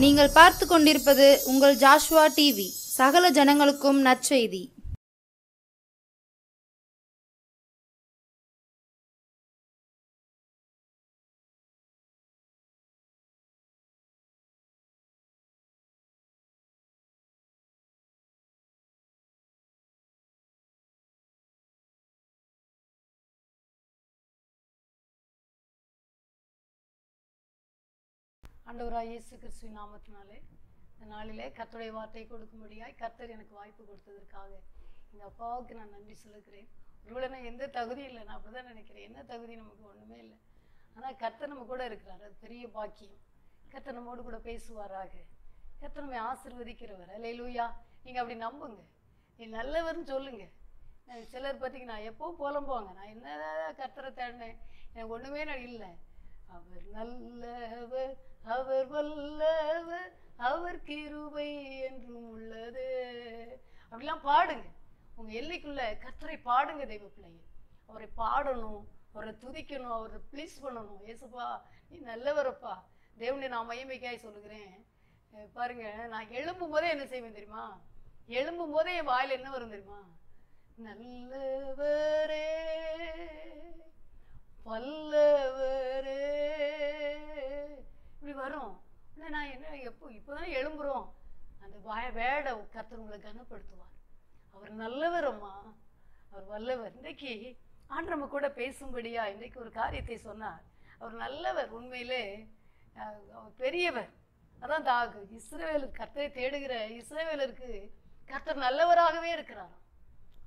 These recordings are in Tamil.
நீங்கள் பார்த்து கொண்டிருப்பது உங்கள் ஜாஷ்வா டிவி. சகல ஜனங்களுக்கும் நற்செய்தி. ஆண்டவராய் இயேசு கிறிஸ்துவின் நாமத்தினாலே இந்த நாளிலே கர்த்தருடைய வார்த்தை கொடுக்கும்படியாய் கர்த்தர் எனக்கு வாய்ப்பு கொடுத்ததற்காக எங்கள் அப்பாவுக்கு நான் நன்றி சொல்லுகிறேன். ஒருவேளை நான் எந்த தகுதி இல்லை, நான் அப்படி தான் நினைக்கிறேன். என்ன தகுதி, நமக்கு ஒன்றுமே இல்லை. ஆனால் கர்த்தர் நம்ம கூட இருக்கிறார், அது பெரிய பாக்கியம். கர்த்தர் நம்மோடு கூட பேசுவாராக. கர்த்தர் நம்மை ஆசீர்வதிக்கிறவர். அல்லேலூயா. நீங்கள் அப்படி நம்புங்க, நீ நல்லவர்னு சொல்லுங்க. சிலர் பார்த்தீங்கன்னா எப்போவும் புலம்புவாங்க, நான் என்ன கர்த்தரை தேடினேன், எனக்கு ஒன்றுமே நான் இல்லை. அவர் நல்லவர், அவர் வல்லவர், அவர் கிருபை என்றும் உள்ளது. அப்படிலாம் பாடுங்க. உங்க எல்லைக்குள்ள கர்த்தரை பாடுங்க. தெய்வ பிள்ளைங்க, அவரை பாடணும், அவரை துதிக்கணும், அவரை ப்ளீஸ் பண்ணணும். ஏசுப்பா நீ நல்லவரப்பா. தேவனை நான் மகிமைக்காய் சொல்லுகிறேன். பாருங்க, நான் எழும்பும் போதே என்ன செய்வேன் தெரியுமா? எழும்பும் போதே என் வாயில் என்ன வரும் தெரியுமா? நல்லவரே வல்லவரே, இப்படி வரும். நான் என்ன இப்போதானே எழும்புறோம். அந்த வேட கர்த்தர் உங்களை கனப்படுத்துவார். அவர் நல்லவரம்மா, அவர் வல்லவர். இன்றைக்கு ஆண்டு நம்ம கூட பேசும்படியா இன்றைக்கு ஒரு காரியத்தை சொன்னார். அவர் நல்லவர், உண்மையிலே அவர் பெரியவர். அதான் இஸ்ரவேலுக்கு, கர்த்தரை தேடுகிற இஸ்ரவேலருக்கு கர்த்தர் நல்லவராகவே இருக்கிறார்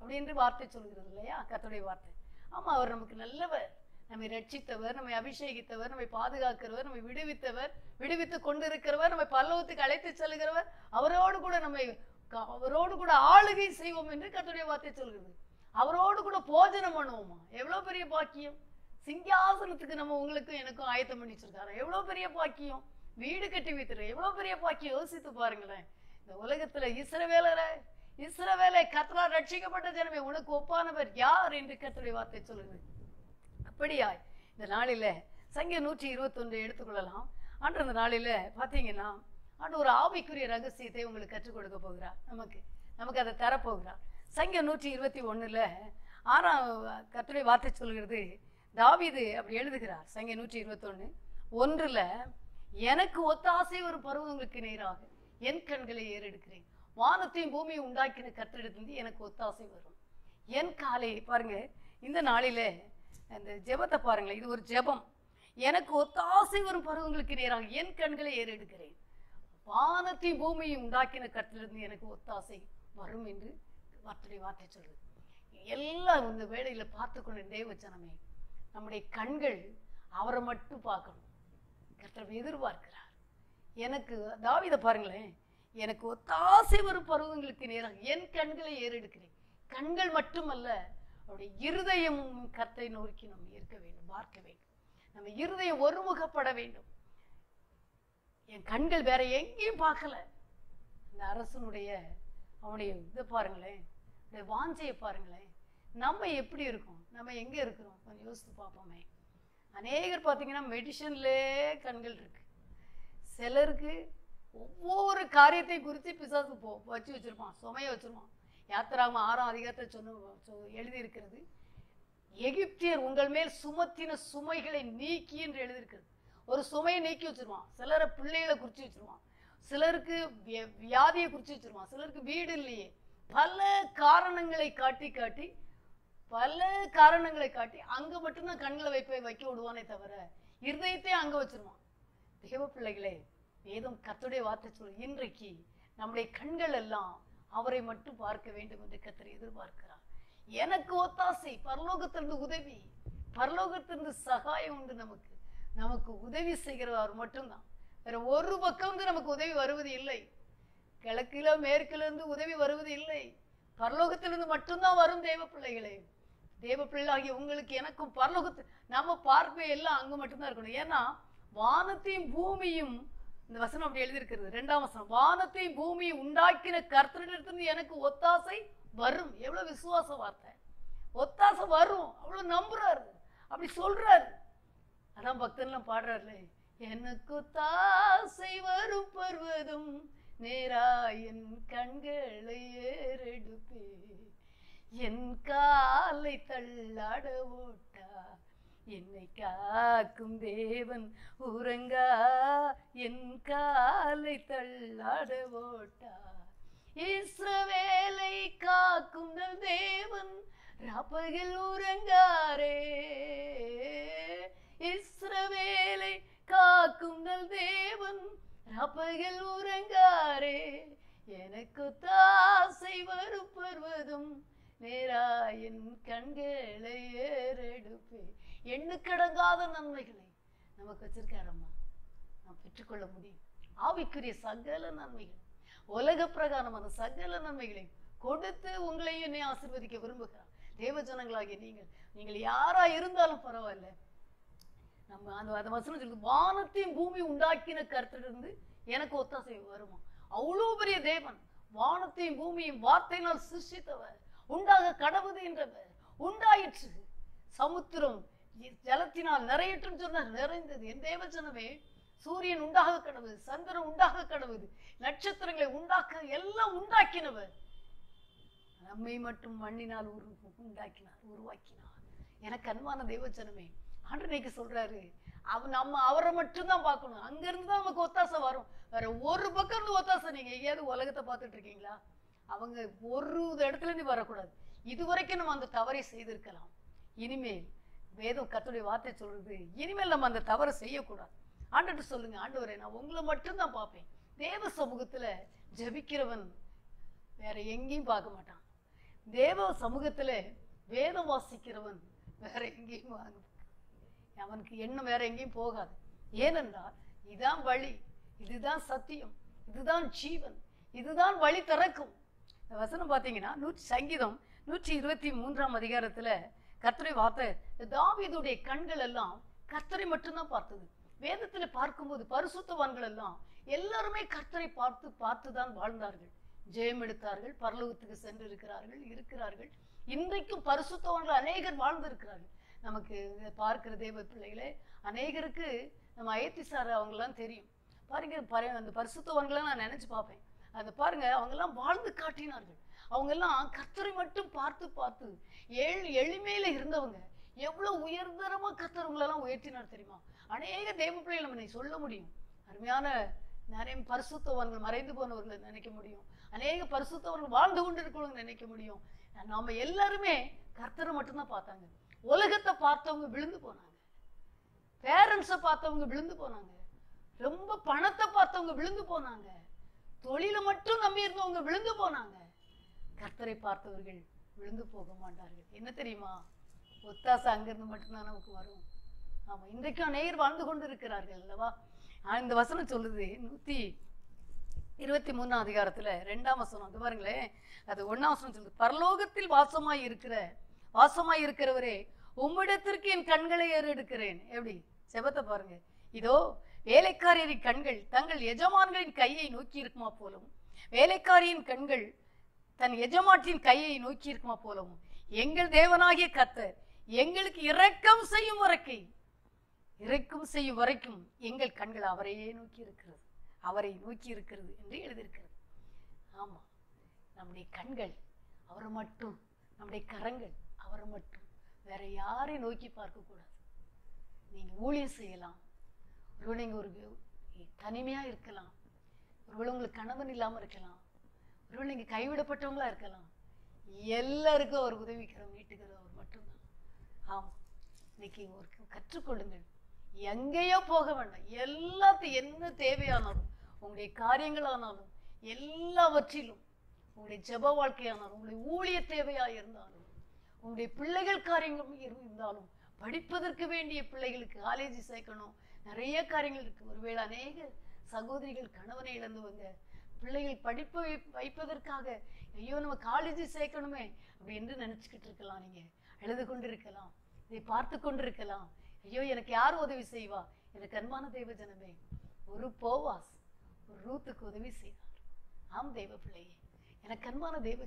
அப்படின்னு வார்த்தை சொல்கிறது இல்லையா, கர்த்தருடைய வார்த்தை. ஆமாம், அவர் நமக்கு நல்லவர். நம்மை ரட்சித்தவர், நம்மை அபிஷேகித்தவர், நம்மை பாதுகாக்கிறவர், நம்மை விடுவித்தவர், விடுவித்து கொண்டிருக்கிறவர், நம்மை பரலோகத்துக்கு அழைத்து செல்கிறவர். அவரோடு கூட ஆளுகை செய்வோம் என்று கர்த்தருடைய வார்த்தை சொல்கிறது. அவரோடு கூட போஜனம் பண்ணுவோமா? எவ்வளோ பெரிய பாக்கியம். சிங்காசனத்துக்கு நம்ம உங்களுக்கும் எனக்கும் ஆயத்தம் பண்ணி வச்சிருக்காரு. எவ்வளோ பெரிய பாக்கியம். வீடு கட்டி வைத்துரு, எவ்வளோ பெரிய பாக்கியம். யோசித்து பாருங்களேன். இந்த உலகத்துல இஸ்ரவேலை கர்த்தரால் ரட்சிக்கப்பட்ட ஜனமே, உனக்கு ஒப்பானவர் யார் என்று கர்த்தருடைய வார்த்தை சொல்லுது. அப்படியாய் இந்த நாளில் சங்கீதம் 121 எடுத்துக்கொள்ளலாம். ஆண்டு அந்த நாளில் பார்த்தீங்கன்னா ஆண்டு ஒரு ஆவிக்குரிய ரகசியத்தை உங்களுக்கு கற்றுக் கொடுக்க போகிறார். நமக்கு அதை தரப்போகிறார். சங்கீதம் 121 6 கர்த்தருடைய வார்த்தை சொல்கிறது. தாவீது அப்படி எழுதுகிறார். சங்கீதம் 121:1 எனக்கு ஒத்தாசை ஒரு பருவங்களுக்கு நேராக என் கண்களை ஏறெடுக்கிறேன். வானத்தையும் பூமியை உண்டாக்கின கர்த்தரிடத்திலிருந்து எனக்கு ஒத்தாசை வரும். என் காலை பாருங்க, இந்த நாளில் அந்த ஜெபத்தை பாருங்களேன். இது ஒரு ஜெபம். எனக்கு ஒத்தாசை வரும் பருவங்களுக்கு நேராக என் கண்களை ஏறெடுக்கிறேன். வானத்தையும் பூமியும் உண்டாக்கின கர்த்தரிடத்திலிருந்து எனக்கு ஒத்தாசை வரும் என்று வார்த்தை சொல்றது. எல்லாம் இந்த வேளையில பார்த்து கொண்டு தேவச்சனமே, நம்முடைய கண்கள் அவரை மட்டும் பார்க்கணும். கர்த்தர் எதிர்பார்க்கிறார். எனக்கு தாவீதை பாருங்களேன், எனக்கு ஒத்தாசை வரும் பருவங்களுக்கு நேராக என் கண்களை ஏறெடுக்கிறேன். கண்கள் மட்டுமல்ல, அவருடைய இருதயமும் கர்த்தரை நோக்கி நம்ம இருக்க வேண்டும், பார்க்க வேண்டும். நம்ம இருதயம் ஒருமுகப்பட வேண்டும். என் கண்கள் வேற எங்கேயும் பார்க்கல. இந்த அரசனுடைய அவனுடைய இதை பாருங்களேன், வாஞ்சையை பாருங்களேன். நம்ம எப்படி இருக்கோம், நம்ம எங்க இருக்கிறோம், கொஞ்சம் யோசித்து பார்ப்போமே. அநேகர் பார்த்தீங்கன்னா மெடிசன்லே கண்கள் இருக்கு. சிலருக்கு ஒவ்வொரு காரியத்தை குறித்து பிசாசு வச்சு வச்சிருப்பான், சுமையை வச்சிருப்பான். யாத்திராகமம் 6ஆம் அதிகாரத்தை எழுதியிருக்கிறது. எகிப்தியர் உங்கள் மேல் சுமத்தின சுமைகளை நீக்கி என்று எழுதியிருக்கிறது. ஒரு சுமையை நீக்கி வச்சிருவான். சிலரை பிள்ளைகளை குறித்து வச்சிருவான், சிலருக்கு வியாதியை குறித்து வச்சிருவான், சிலருக்கு வீடு இல்லையே. பல காரணங்களை காட்டி அங்க மட்டும்தான் கண்களை வைக்க விடுவானே தவிர இருதயத்தை அங்க வச்சிருவான். தேவ பிள்ளைகளே, வேதம் கர்த்தருடைய வார்த்தை சொல்லு, இன்றைக்கு நம்முடைய கண்கள் எல்லாம் அவரை மட்டும் பார்க்க வேண்டும் என்று கர்த்தர் எதிர்பார்க்கிறார். எனக்கு ஒத்தாசை, பரலோகத்திலிருந்து உதவி, பரலோகத்திலிருந்து சகாயம் உண்டு. நமக்கு உதவி செய்கிறவர் மட்டும்தான். வேற ஒரு பக்கம் நமக்கு உதவி வருவது இல்லை. கிழக்கில மேற்குல இருந்து உதவி வருவது இல்லை. பரலோகத்திலிருந்து மட்டும்தான் வரும். தேவ பிள்ளைகளே, தேவ பிள்ளையாகிய உங்களுக்கு எனக்கும் பரலோகத்தில் நம்ம பார்ப்பை எல்லாம் அங்க மட்டும்தான் இருக்கணும். ஏன்னா வானத்தையும் பூமியும், இந்த வசனம் அப்படி எழுதியிருக்கிறது. 2ஆம் வசனம், வானத்தையும் பூமியை உண்டாக்கின கர்த்தரிடத்திலிருந்து எனக்கு ஒத்தாசை வரும். எவ்வளவு விசுவாச வார்த்தை. ஒத்தாசை வரும், அவ்வளவு நம்புறாரு, அப்படி சொல்றாரு. அதான் பக்தன்லாம் பாடுறாருல, எனக்கு ஒத்தாசை வரும் பருவ நேராய் என் கண்களை ஏறெடுப்பே. என் காலை தள்ளாட ஓட்டா, என்னை காக்கும் தேவன் உறங்கா. என் காலை தள்ளாட ஓட்டா, இஸ்ரவேலை காக்கும் நல் தேவன் ராப்பகல் உறங்காரே. இஸ்ரவேலை காக்கும் நல் தேவன் ராப்பகல் உறங்காரே. எனக்கு தாசை வரும் பர்வதம் நேரா என் கண்களை ஏறெடுப்பே. எண்ணுக்கடங்காத நன்மைகளை நமக்கு வச்சிருக்காரம்மா, நாம் பெற்றுக்கொள்ள முடியும். ஆவிக்குரிய சகல நன்மைகள், உலக பிரகாரமான சகல நன்மைகளை கொடுத்து உங்களையும் என்னை ஆசீர்வதிக்க விரும்புகிறார். தேவ ஜனங்களாகிய நீங்கள் யாரா இருந்தாலும் பரவாயில்ல. நம்ம அந்த வசனம் சொல்லுது, வானத்தையும் பூமி உண்டாக்கின கர்த்தரிலிருந்து எனக்கு ஒத்தாசை வருமா. அவ்வளோ பெரிய தேவன், வானத்தையும் பூமியும் வார்த்தையினால் சிருஷ்டித்தவர், உண்டாக கடவுது என்றவர், உண்டாயிற்று. சமுத்திரம் ஜலத்தினால் நிறையற்றும் சொன்னார், நிறைந்தது. என் தேவஜனமே, சூரியன் உண்டாக கடவுது, சந்திரன் உண்டாக கடவுது, நட்சத்திரங்களை உண்டாக்க எல்லாம் உண்டாக்கினவர். நம்மை மட்டும் மண்ணினால் உருவாக்கினார். எனக்கு அன்பான தேவஜனமே, ஆண்டவரே சொல்றாரு, அவரை மட்டும்தான் பார்க்கணும். அங்கிருந்து தான் நமக்கு ஒத்தாசை வரும். வேற ஒரு பக்கம் இருந்து ஒத்தாசை நீங்க எங்கேயாவது உலகத்தை பார்த்துட்டு இருக்கீங்களா? அவங்க ஒரு இடத்துல இருந்து வரக்கூடாது. இதுவரைக்கும் நம்ம அந்த தவறை செய்திருக்கலாம். இனிமேல் வேதம் கர்த்தருடைய வார்த்தை சொல்றது, இனிமேல் நம்ம அந்த தவறை செய்யக்கூடாது. ஆண்டவர்கிட்ட சொல்லுங்க, ஆண்டவரே நான் உங்களை மட்டும்தான் பார்ப்பேன். தேவ சமூகத்துல ஜெபிக்கிறவன் வேற எங்கேயும் பார்க்க மாட்டான். தேவ சமூகத்துல வேதம் வாசிக்கிறவன் வேற எங்கேயும் அவனுக்கு எண்ணம் வேற எங்கேயும் போகாது. ஏனென்றால் இதுதான் வழி, இதுதான் சத்தியம், இதுதான் ஜீவன், இதுதான் வழி திறக்கும். இந்த வசனம் பார்த்தீங்கன்னா சங்கீதம் 123ஆம் அதிகாரத்துல கர்த்தரை வார்த்தை, தாவீதுடைய கண்கள் எல்லாம் கர்த்தரை மட்டும்தான் பார்த்தது. வேதத்துல பார்க்கும்போது பரிசுத்தவான்கள் எல்லாம் எல்லாருமே கர்த்தரை பார்த்துதான் வாழ்ந்தார்கள், ஜெயம் எடுத்தார்கள், பரலோகத்துக்கு சென்று இருக்கிறார்கள். இன்றைக்கும் பரிசுத்தவான்கள் அநேகர் வாழ்ந்திருக்கிறார்கள். நமக்கு பார்க்கிற தேவ பிள்ளைகளே, அநேகருக்கு நம்ம ஐத்திசார் அவங்கெல்லாம் தெரியும். பாருங்க, அந்த பரிசுத்தவான்களை நான் நினைச்சு பார்ப்பேன். அந்த பாருங்க, அவங்கெல்லாம் வாழ்ந்து காட்டினார்கள். அவங்கெல்லாம் கர்த்தரை மட்டும் பார்த்து எளிமையில இருந்தவங்க. எவ்வளவு உயர்தரமா கர்த்தரவங்களெல்லாம் உயர்த்தினார் தெரியுமா? அநேக தேவ பிள்ளைகள் நம்ம சொல்ல முடியும். அருமையான நிறைய பரிசுத்தவான்கள், மறைந்து போனவர்களை நினைக்க முடியும். அநேக பரிசுத்தவான்கள் வாழ்ந்து கொண்டு இருக்கிறவங்க நினைக்க முடியும். நாம எல்லாருமே கர்த்தரை மட்டும்தான் பார்த்தாங்க. உலகத்தை பார்த்தவங்க விழுந்து போனாங்க, பேரண்ட்ஸை பார்த்தவங்க விழுந்து போனாங்க, ரொம்ப பணத்தை பார்த்தவங்க விழுந்து போனாங்க, தொழிலை மட்டும் நம்பி இருந்தவங்க விழுந்து போனாங்க. கர்த்தரை பார்த்தவர்கள் விழுந்து போக மாட்டார்கள். என்ன தெரியுமா? ஒத்தாசை அங்கிருந்து மட்டும்தான் நமக்கு வரும். ஆமா, இன்றைக்கும் அநேகர் வாழ்ந்து கொண்டு இருக்கிறார்கள் அல்லவா? இந்த வசனம் சொல்லுது 123ஆம் அதிகாரத்துல 2ஆம் வசனம். அது பாருங்களேன், அது 1ஆம் வசனம் சொல்லுது, பரலோகத்தில் வாசமாய் இருக்கிறவரே, உம்மிடத்திற்கு என் கண்களை ஏறெடுக்கிறேன். எப்படி செபத்தை பாருங்க. இதோ வேலைக்காரியின் கண்கள் தங்கள் எஜமான்களின் கையை நோக்கி இருக்குமா போலும், வேலைக்காரியின் கண்கள் தன் எஜமாட்டின் கையை நோக்கி இருக்குமா போலவும், எங்கள் தேவனாகிய கர்த்தர் எங்களுக்கு இரக்கம் செய்யும் வரைக்கும் எங்கள் கண்கள் அவரை நோக்கி இருக்கிறது என்று எழுதியிருக்கிறது. ஆமா, நம்முடைய கண்கள் அவரை மட்டும், நம்முடைய கரங்கள் அவரை மட்டும், வேற யாரையும் நோக்கி பார்க்க கூடாது. நீங்க ஊழியம் செய்யலாம், ஒருவேளை நீங்க ஒரு தனிமையா இருக்கலாம், ஒருவேளை உங்களுக்கு கணவன் இல்லாம இருக்கலாம், ஒருவேளை நீங்க கைவிடப்பட்டவங்களா இருக்கலாம். எல்லாருக்கும் அவர் உதவிக்கிறவர், மீட்டுக்கிறவர் மட்டும்தான். ஆமா, இன்னைக்கு ஒரு கற்றுக்கொள்ளுங்கள். எங்கேயோ போக வேண்டாம். எல்லாத்தையும் என்ன தேவையானாலும், உங்களுடைய காரியங்களானாலும், எல்லாவற்றிலும், உங்களுடைய ஜெப வாழ்க்கையானாலும், உங்களுடைய ஊழிய தேவையா இருந்தாலும், உங்களுடைய பிள்ளைகள் காரியங்கள் இருந்தாலும், படிப்பதற்கு வேண்டிய பிள்ளைகளுக்கு காலேஜ் சேர்க்கணும், நிறைய காரியங்கள் இருக்கு. ஒருவேளை அநேக சகோதரிகள் கணவனை இழந்தவங்க, பிள்ளைகள் படிப்பு வைப்பதற்காக ஐயோ நம்ம காலேஜ் சேர்க்கணுமே அப்படி என்று நினைச்சுக்கிட்டு இருக்கலாம். நீங்க எழுது கொண்டு இருக்கலாம், இதை பார்த்து கொண்டு இருக்கலாம். ஐயோ எனக்கு யார் உதவி செய்வா? எனக்கு அன்பான தேவ ஜனமே, ஒரு போவாஸ் ஒரு ரூத்துக்கு உதவி செய்தார். ஆம் தேவ பிள்ளையே, எனக்கு அன்பான தேவ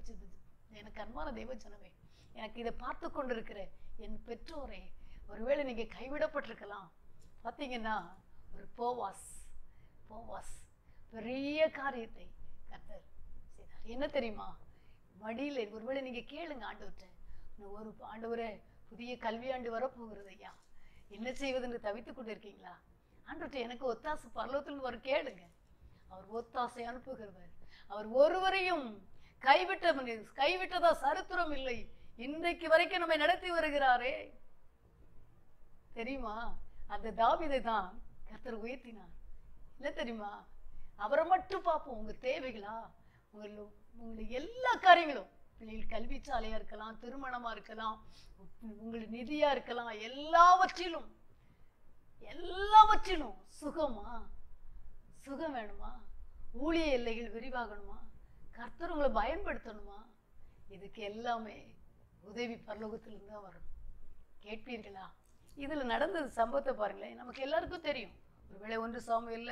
ஜனமே, எனக்கு இதை பார்த்து கொண்டிருக்கிற என் பெற்றோரே, ஒருவேளை நீங்க கைவிடப்பட்டிருக்கலாம். பார்த்தீங்கன்னா ஒரு போவாஸ் பெரிய காரியத்தை கர்த்தர் செய்தார். என்ன தெரியுமா? மடியில ஒருவேளை நீங்க கேளுங்க ஆண்டவர்கிட்ட, ஒரு ஆண்டவரே புதிய கல்வியாண்டு வரப்போகிறது ஐயா, என்ன செய்வதுன்னு தவித்துக் கொண்டு இருக்கீங்களா? ஆண்டவர்கிட்ட எனக்கு ஒத்தாசை பரலோகத்தில் வர கேளுங்க. அவர் ஒத்தாசை அனுப்புகிறவர். அவர் ஒருவரையும் கைவிட்டதா சரித்திரம் இல்லை. இன்றைக்கு வரைக்கும் நம்மை நடத்தி வருகிறாரே தெரியுமா? அந்த தாவீதை தான் கர்த்தர் உயர்த்தினார். என்ன தெரியுமா? அவரை மட்டும் பார்ப்போம். உங்க தேவைகளா, உங்களுடைய எல்லா காரியங்களும், பிள்ளைகள் கல்வி சாலையா இருக்கலாம், திருமணமா இருக்கலாம், உங்களுக்கு நிதியா இருக்கலாம், எல்லாவற்றிலும் சுகமா, சுகம் வேணுமா, ஊழிய எல்லைகள் விரிவாகணுமா, கர்த்தர் உங்களை பயன்படுத்தணுமா, இதுக்கு எல்லாமே உதவி பரலோகத்திலிருந்து தான் வரும். கேட்பீர்களா? இதுல நடந்தது சம்பவத்தை பாருங்களேன். நமக்கு எல்லாருக்கும் தெரியும். ஒருவேளை 1 சாமுவேல்ல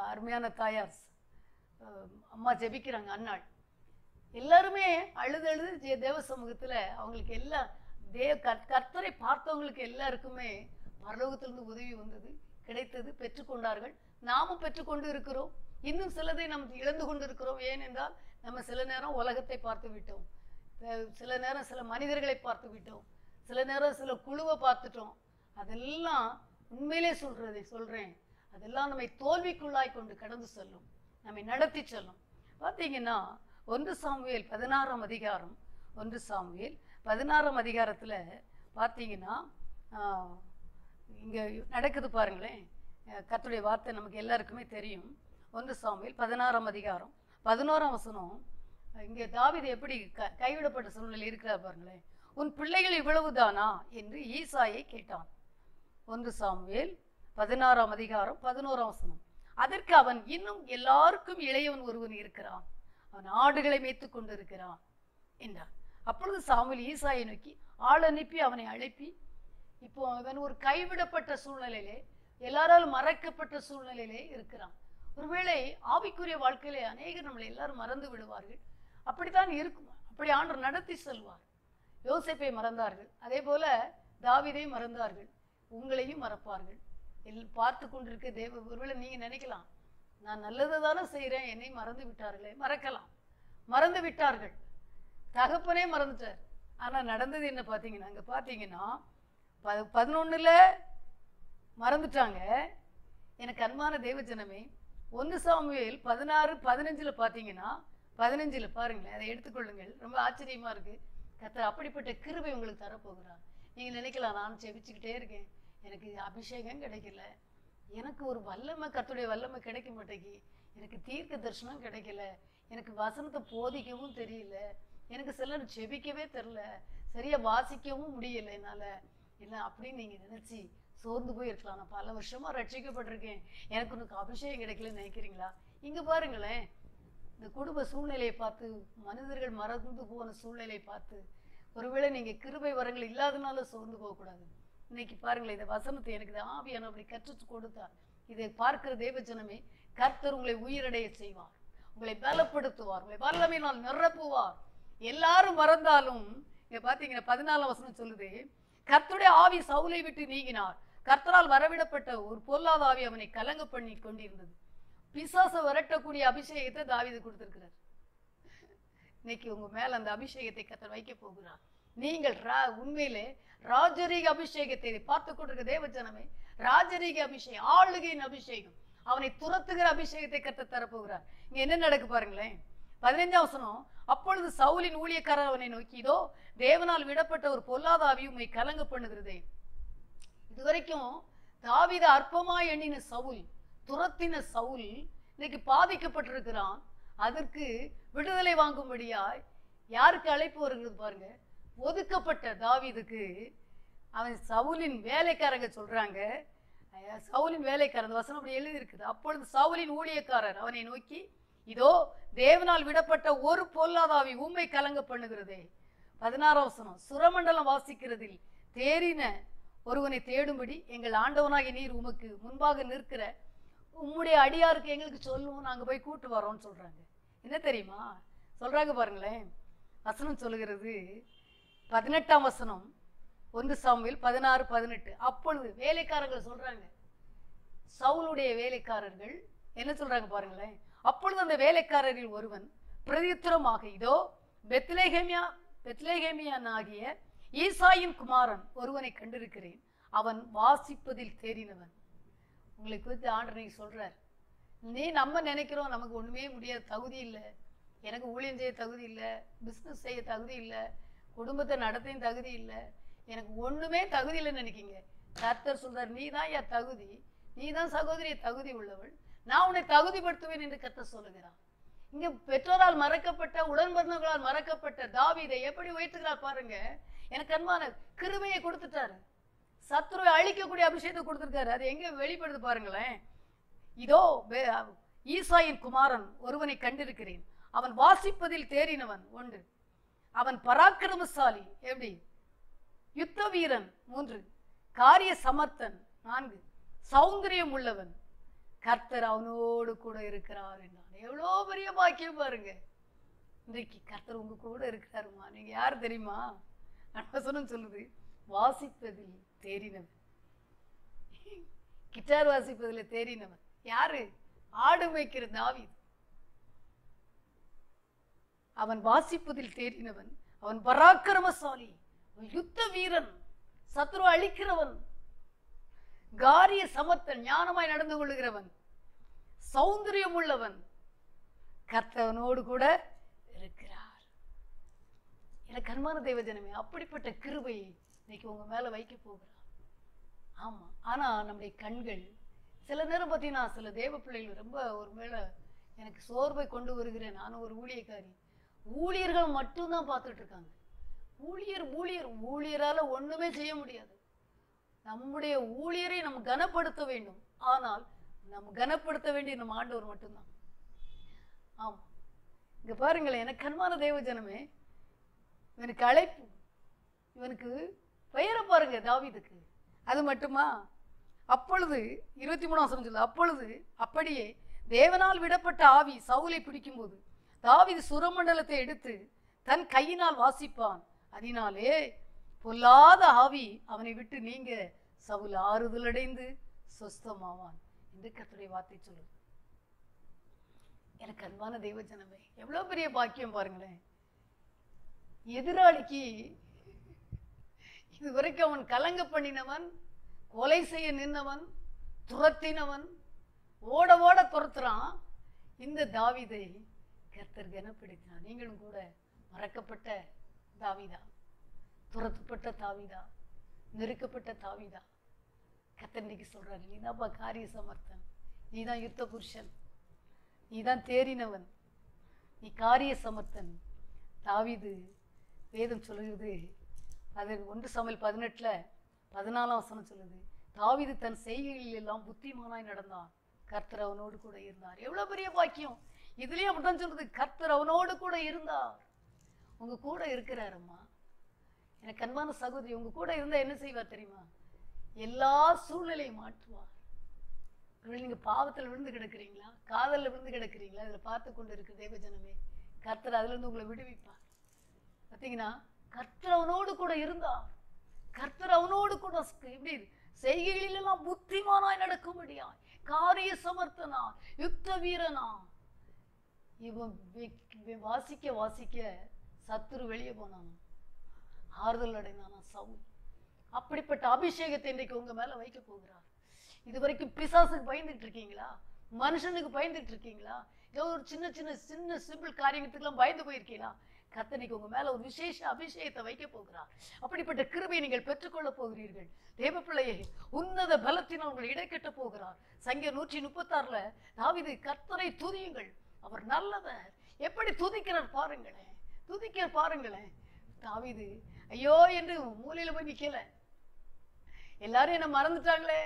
அருமையான தாயார் அம்மா ஜெபிக்கிறாங்க, அன்னாள். எல்லாருமே அழுது தேவ சமூகத்துல அவங்களுக்கு எல்லாம் கர்த்தரை பார்த்தவங்களுக்கு எல்லாருக்குமே பரலோகத்திலிருந்து உதவி வந்தது, கிடைத்தது, பெற்றுக்கொண்டார்கள். நாமும் பெற்றுக்கொண்டு இருக்கிறோம். இன்னும் சிலதை நம்ம இழந்து கொண்டு இருக்கிறோம். ஏனென்றால் நம்ம சில நேரம் உலகத்தை பார்த்து விட்டோம், சில நேரம் சில மனிதர்களை பார்த்து விட்டோம், சில நேரம் சில குழுவை பார்த்துட்டோம். அதெல்லாம் உண்மையிலே சொல்றேன், அதெல்லாம் நம்மை தோல்விக்குள்ளாய் கொண்டு கடந்து செல்லும், நம்மை நடத்தி செல்லும். பார்த்தீங்கன்னா 1 சாமுவேல் 16ஆம் அதிகாரம், 1 சாமுவேல் 16ஆம் அதிகாரத்துல பார்த்தீங்கன்னா இங்க நடக்குது பாருங்களேன். கர்த்தருடைய வார்த்தை நமக்கு எல்லாருக்குமே தெரியும். 1 சாமுவேல் 16ஆம் அதிகாரம் 11ஆம் வசனம். இங்கே தாவீது எப்படி கைவிடப்பட்ட சூழ்நிலை இருக்கிறார் பாருங்களேன். உன் பிள்ளைகள் இவ்வளவுதானா என்று ஈசாயை கேட்டான். 1 சாமுவேல் 16ஆம் அதிகாரம் 11ஆம் வசனம். அதற்கு அவன், இன்னும் எல்லாருக்கும் இளையவன் ஒருவன் இருக்கிறான், அவன் ஆடுகளை மேய்த்து கொண்டிருக்கிறான் என்றான். அப்பொழுது சாமுவேல் ஈசாயை நோக்கி ஆள் அனுப்பி அவனை அழைப்பி, இப்போ அவன் ஒரு கைவிடப்பட்ட சூழ்நிலையிலே, எல்லாராலும் மறைக்கப்பட்ட சூழ்நிலையிலே இருக்கிறான். ஒருவேளை ஆவிக்குரிய வாழ்க்கையிலே அநேகர் நம்மளை எல்லாரும் மறந்து விடுவார்கள். அப்படித்தான் இருக்கும். அப்படி ஆண்டவர் நடத்தி செல்வார். யோசேப்பை மறந்தார்கள், அதே போல தாவீதை மறந்தார்கள், உங்களையும் மறப்பார்கள். பார்த்து கொண்டிருக்க தேவ, ஒருவேளை நீங்க நினைக்கலாம், நான் நல்லதை தானே செய்யறேன், என்னை மறந்து விட்டார்களே. மறந்து விட்டார்கள். தகப்பனே மறந்துட்டார். ஆனா நடந்தது என்ன பார்த்தீங்கன்னா, அங்க பார்த்தீங்கன்னா 11ல மறந்துட்டாங்க. எனக்கு அன்பான தேவஜனமே, 1 சாமுவேல் 16-15 பார்த்தீங்கன்னா, 15 பாருங்களேன், அதை எடுத்துக்கொள்ளுங்கள். ரொம்ப ஆச்சரியமா இருக்கு. கர்த்தர் அப்படிப்பட்ட கிருபை உங்களுக்கு தரப்போகிறார். நீங்க நினைக்கலாம், நான் செபிச்சுக்கிட்டே இருக்கேன், எனக்கு அபிஷேகம் கிடைக்கல, எனக்கு ஒரு வல்லமை, கர்த்தருடைய வல்லமை கிடைக்க மாட்டேங்கி, எனக்கு தீர்க்க தரிசனம் கிடைக்கல, எனக்கு வசனத்தை போதிக்கவும் தெரியல, எனக்கு சிலர் செபிக்கவே தெரியல, சரியா வாசிக்கவும் முடியல என்னால, இல்லை அப்படின்னு நீங்க நினைச்சு சோர்ந்து போய் இருக்கலாம். நான் பல வருஷமா ரட்சிக்கப்பட்டிருக்கேன், எனக்கு உனக்கு அபிஷேகம் கிடைக்கலன்னு நினைக்கிறீங்களா? இங்க பாருங்களேன், இந்த குடும்ப சூழ்நிலையை பார்த்து, மனிதர்கள் மறந்து போன சூழ்நிலையை பார்த்து, ஒருவேளை நீங்க கிருபை வரங்கள் இல்லாதனால சோர்ந்து போகக்கூடாது. இன்னைக்கு பாருங்களேன், இந்த வசனத்தை எனக்கு ஆவியான அப்படி கற்றுச்சு கொடுத்தார். இதை பார்க்கிற தேவஜனமே, கர்த்தர் உங்களை உயிரடைய செய்வார், உங்களை பலப்படுத்துவார், உங்களை வல்லமையினால் நிரப்புவார். எல்லாரும் மறந்தாலும் இங்க பாத்தீங்கன்னா 14ஆம் வசனம் சொல்லுது, கர்த்தருடைய ஆவி சவுலை விட்டு நீங்கினார், கர்த்தரால் வரவிடப்பட்ட ஒரு பொல்லாத ஆவி அவனை கலங்க பண்ணி கொண்டிருந்தது. பிசாச வரட்டக்கூடிய அபிஷேகத்தை தாவீது கொடுத்திருக்கிறார். இன்னைக்கு உங்க மேல அந்த அபிஷேகத்தை கர்த்தர் வைக்க போகிறார். நீங்கள் உண்மையிலே ராஜரீக அபிஷேகத்தை பார்த்து கொண்டிருக்க தேவஜனமே, ராஜரீக அபிஷேகம், ஆளுகையின் அபிஷேகம், அவனை துரத்துகிற அபிஷேகத்தை கர்த்தர் தரப்போகிறார். இங்க என்ன நடக்கு பாருங்களேன். 15ஆம் வசனம். அப்பொழுது சவுலின் ஊழியக்காரர் அவனை நோக்கி, இதோ தேவனால் விடப்பட்ட ஒரு பொல்லாத ஆவி உம்மை கலங்க பண்ணுகிறதே. இதுவரைக்கும் தாவீதை அற்பமாய் எண்ணின சவுல், துரத்தின சவுல் இன்னைக்கு பாதிக்கப்பட்டிருக்கிறான். அதற்கு விடுதலை வாங்கும்படியாய் யாருக்கு அழைப்பு வருகிறது பாருங்க. ஒதுக்கப்பட்ட தாவீதுக்கு அவன் சவுலின் வேலைக்காரங்க சொல்றாங்க, சவுலின் வேலைக்காரன் வசனம் அப்படி எழுதி இருக்குது. அப்பொழுது சவுலின் ஊழியக்காரர் அவனை நோக்கி, இதோ தேவனால் விடப்பட்ட ஒரு பொல்லாத ஆவி உம்மை கலங்க பண்ணுகிறதே. 16ஆம் வசனம். சுரமண்டலம் வாசிக்கிறதில் தேறின ஒருவனை தேடும்படி எங்கள் ஆண்டவனாகிய நீர் உமக்கு முன்பாக நிற்கிற உம்முடைய அடியாருக்கு எங்களுக்கு சொல்லுவோம், நாங்க போய் கூட்டு வரோம்னு சொல்றாங்க. என்ன தெரியுமா சொல்றாங்க பாருங்களேன். வசனம் சொல்லுகிறது 18ஆம் வசனம், 1 சாமுவேல் 16-18. அப்பொழுது வேலைக்காரர்கள் சொல்றாங்க, சவுலுடைய வேலைக்காரர்கள் என்ன சொல்றாங்க பாருங்களேன். அப்பொழுது அந்த வேலைக்காரரில் ஒருவன் பிரதியுத்தரமாக, இதோ பெத்லேகேமியனாகிய ஈசாயின் குமாரன் ஒருவனை கண்டிருக்கிறேன், அவன் வாசிப்பதில் தேறினவன். உங்களுக்கு குறித்து ஆண்டவர் சொல்றார், நீ நம்ம நினைக்கிறோம் நமக்கு ஒண்ணுமே முடியாது, தகுதி இல்லை, எனக்கு ஊழியம் செய்ய தகுதி இல்லை, பிஸ்னஸ் செய்ய தகுதி இல்லை, குடும்பத்தை நடத்தையும் தகுதி இல்லை, எனக்கு ஒண்ணுமே தகுதி இல்லைன்னு நினைக்கிங்க. கர்த்தர் சொல்றார், நீ தான் என் தகுதி, நீ தான் சகோதரிய தகுதி உள்ளவள், நான் உன்னை தகுதிப்படுத்துவேன் என்று கர்த்தர் சொல்லுகிறான். இங்க பெற்றோரால் மறக்கப்பட்ட, உடன்பிறந்தவர்களால் மறக்கப்பட்ட தாவீதை எப்படி உயர்த்துகிறார் பாருங்க. எனக்கு அன்பான கிருபையை கொடுத்துட்டாரு, சத்துருவை அழிக்கக்கூடிய அபிஷேகத்தை கொடுத்திருக்காரு. அது எங்க வெளிப்படுது பாருங்களேன். இதோ ஈசாயின் குமாரன் ஒருவனை கண்டிருக்கிறேன், அவன் வாசிப்பதில் தேறினவன் 1, அவன் பராக்கிரமசாலி எப்படி, யுத்த வீரன் 3, காரிய சமர்த்தன் 4, சௌந்தரியம் உள்ளவன், கர்த்தர் அவனோடு கூட இருக்கிறார் என்றான். எவ்வளோ பெரிய பாக்கியம் பாருங்க. இன்றைக்கு கர்த்தர் உங்க கூட இருக்கிறாருமா. நீங்க யார் தெரியுமா? வசனம் சொல்லுது, வாசிப்பதில் தேறினவன், கிட்டார் வாசிப்பதில் தேறினவன். யாரு? ஆடு மேய்க்கிற தாவீது. அவன் வாசிப்பதில் தேறினவன், அவன் பராக்கிரமசாலி, யுத்த வீரன், சத்ரு அழிக்கிறவன், காரிய சமர்த்தன், ஞானமாய் நடந்து கொள்ளுகிறவன், சௌந்தரியம் உள்ளவன், கர்த்தவனோடு கூட இருக்கிறார். எனக்கு அன்பான தேவஜனமே, அப்படிப்பட்ட கிருபையை இன்னைக்கு உங்க மேல வைக்க போகிறார். ஆமா, ஆனா நம்முடைய கண்கள் சில நேரம் பார்த்தீங்கன்னா, சில தேவ பிள்ளைகள் ரொம்ப ஒரு மேல எனக்கு சோர்வை கொண்டு வருகிறேன். நானும் ஒரு ஊழியக்காரி, ஊழியர்கள் மட்டும்தான் பார்த்துட்டு இருக்காங்க. ஊழியரால ஒண்ணுமே செய்ய முடியாது. நம்முடைய ஊழியரை நம்ம கனப்படுத்த வேண்டும். ஆனால் நம்ம கனப்படுத்த வேண்டிய நம்ம ஆண்டவர் மட்டும்தான். ஆமா, இங்க பாருங்களேன், எனக்கு அன்பான தேவ ஜனமே, இவனுக்கு அழைப்பு, இவனுக்கு பெயரை பாருங்க தாவீதுக்கு. அது மட்டுமா? அப்பொழுது 23ஆம் வசனம் சொல்லுது, அப்பொழுது அப்படியே தேவனால் விடப்பட்ட ஆவி சவுலை பிடிக்கும் போது தாவீது சுரமண்டலத்தை எடுத்து தன் கையினால் வாசிப்பான், அதனாலே பொல்லாத ஆவி அவனை விட்டு நீங்க சவுல் ஆறுதல் அடைந்து சொஸ்தமாவான் என்று கர்த்தருடைய வார்த்தை சொல்லுது. எனக்கு அன்பான தெய்வ ஜனமே, எவ்வளவு பெரிய பாக்கியம் பாருங்களேன். எதிராளிக்கு இதுவரைக்கும் அவன் கலங்க பண்ணினவன், கொலை செய்ய நின்றவன், துரத்தினவன், ஓட ஓட துரத்துறான். இந்த தாவீதை கர்த்தர் கனப்படுத்தினார். நீங்களும் கூட மறக்கப்பட்ட தாவீதா, துரத்தப்பட்ட தாவீதா, நெருக்கப்பட்ட தாவீதா, கர்த்தர் இன்னைக்கு சொல்றாரு, நீதான்ப்பா காரிய சமர்த்தன், நீதான் யுத்த புருஷன், நீதான் தேறினவன், நீ காரிய சமர்த்தன். தாவீது வேதம் சொல்லுகிறது, அது 1 சாமுவேல் 18:14 வசனம் சொல்லுது, தாவீது தன் செய்கைகளில் எல்லாம் புத்திமானாய் நடந்தான், கர்த்தர் அவனோடு கூட இருந்தார். எவ்வளவு பெரிய பாக்கியம். இதுலயும் அப்படிதான் சொல்றது, கர்த்தர் அவனோடு கூட இருந்தார். உங்க கூட இருக்கிறாரம்மா. எனக்கு அன்பான சகோதரி, உங்க கூட இருந்தா என்ன செய்வார் தெரியுமா? எல்லா சூழ்நிலையும் மாற்றுவார். நீங்க பாவத்தில் விழுந்து கிடக்குறீங்களா, காதல்ல விழுந்து கிடக்குறீங்களா, இதுல பார்த்து கொண்டு இருக்கு தேவஜனமே, கர்த்தர் அதுல இருந்து உங்களை விடுவிப்பார். பார்த்தீங்கன்னா, கர்த்தர் அவனோடு கூட இருந்தார். கர்த்தர் அவனோடு கூட இப்படி செய்கைகளிலெல்லாம் புத்திமானாய் நடக்கும்படியா, காரிய சமர்த்தனா, யுத்த வீரனா. இவன் வாசிக்க வாசிக்க சத்துரு வெளியே போனான், ஆறுதல் அடைந்தானா சவுல். அப்படிப்பட்ட அபிஷேகத்தை இன்றைக்கு உங்க மேல வைக்க போகிறார். இதுவரைக்கும் பிசாசுக்கு பயந்துட்டு இருக்கீங்களா? மனுஷனுக்கு பயந்துட்டு இருக்கீங்களா? ஏதோ ஒரு சின்ன சின்ன சின்ன சிம்பிள் காரியத்துக்கெல்லாம் பயந்து போயிருக்கீங்களா? கர்த்தர் உங்க மேல ஒரு விசேஷ அபிஷேகத்தை வைக்க போகிறார். அப்படிப்பட்ட கிருபையை நீங்கள் பெற்றுக்கொள்ள போகிறீர்கள். தேவ பிள்ளையே, உன்னத பலத்தினால் உங்களை இடைக்கட்ட போகிறார். சங்கீதம் 136 தாவீது, கர்த்தரை துதியுங்கள், அவர் நல்லவர். எப்படி துதிக்கிறார் பாருங்களேன், துதிக்க பாருங்களேன். தாவீது ஐயோ என்று மூலையில போய் நிக்கல. எல்லாரும் என்ன மறந்துட்டாங்களே,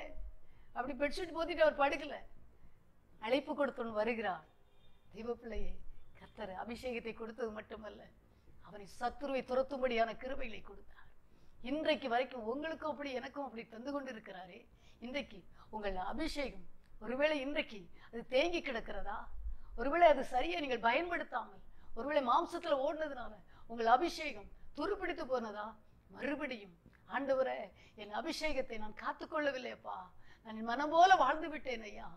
அப்படி பெட்ஷீட் போத்திட்டு அவர் படுக்கல. அழைப்பு கொடுத்தவன் வருகிறார். தேவ பிள்ளையே, கர்த்தர் அபிஷேகத்தை கொடுத்தது மட்டுமல்ல, அவனை சத்துருவை துரத்தும்படியான கிருபைகளை கொடுத்தார். இன்றைக்கு வரைக்கும் உங்களுக்கும் அப்படி எனக்கும் அப்படி தந்து கொண்டு இருக்கிறாரே. இன்றைக்கு உங்கள் அபிஷேகம் ஒருவேளை இன்றைக்கு அது தேங்கி கிடக்கிறதா? ஒருவேளை அது சரியா நீங்கள் பயன்படுத்தாமல், ஒருவேளை மாம்சத்துல ஓடுனதுனால உங்கள் அபிஷேகம் துருப்பிடித்து போனதா? மறுபடியும் ஆண்டவரே, என் அபிஷேகத்தை நான் காத்துக்கொள்ளவில்லையப்பா, நான் என் மனம் போல வாழ்ந்து விட்டேன் ஐயா,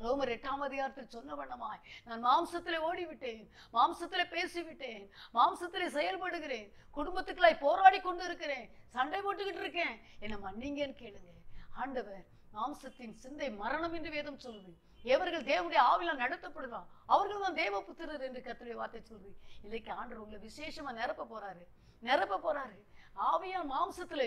ரோமர் 8ஆம் அதிகாரத்தில் சொன்ன வண்ணமாய் நான் மாம்சத்திலே ஓடிவிட்டேன், மாம்சத்திலே பேசிவிட்டேன், மாம்சத்திலே செயல்படுகிறேன், குடும்பத்துக்குள்ளாய் போராடி கொண்டு இருக்கிறேன், சண்டை போட்டுக்கிட்டு இருக்கேன், என்னை மன்னிங்கன்னு கேளுங்க. ஆண்டவர் மாம்சத்தின் சிந்தை மரணம் என்று வேதம் சொல்லுது. எவர்கள் தேவனுடைய ஆவியால் நடத்தப்படுறான் அவர்கள் தான் தேவ புத்திரர் என்று கர்த்தருடைய வார்த்தை சொல்லுது. இன்னைக்கு ஆண்டவர் உங்களை விசேஷமா நிரப்ப போறாரு. ஆவியால் மாம்சத்துல